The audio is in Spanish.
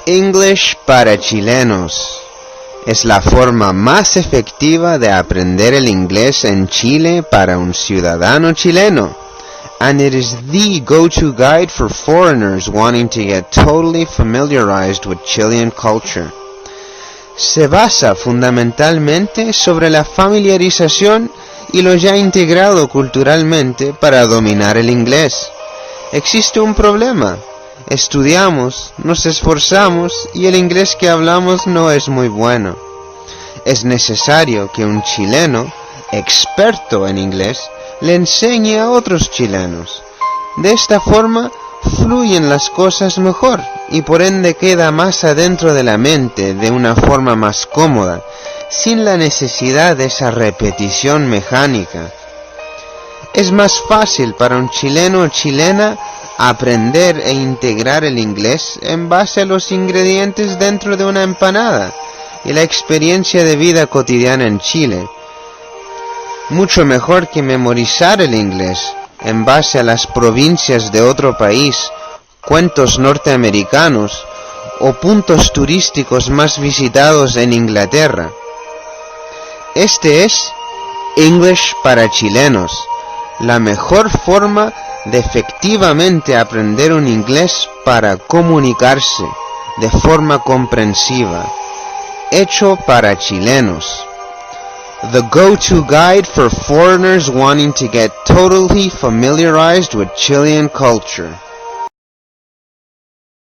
English para chilenos. Es la forma más efectiva de aprender el inglés en Chile para un ciudadano chileno. And it is the go-to guide for foreigners wanting to get totally familiarized with Chilean culture. Se basa fundamentalmente sobre la familiarización y lo ya integrado culturalmente para dominar el inglés. Existe un problema. Estudiamos, nos esforzamos y el inglés que hablamos no es muy bueno. Es necesario que un chileno, experto en inglés, le enseñe a otros chilenos. De esta forma, fluyen las cosas mejor y por ende queda más adentro de la mente de una forma más cómoda, sin la necesidad de esa repetición mecánica. Es más fácil para un chileno o chilena aprender e integrar el inglés en base a los ingredientes dentro de una empanada y la experiencia de vida cotidiana en Chile. Mucho mejor que memorizar el inglés en base a las provincias de otro país, cuentos norteamericanos o puntos turísticos más visitados en Inglaterra. Este es English para chilenos, la mejor forma de efectivamente aprender un inglés para comunicarse de forma comprensiva, hecho para chilenos. The go-to guide for foreigners wanting to get totally familiarized with Chilean culture.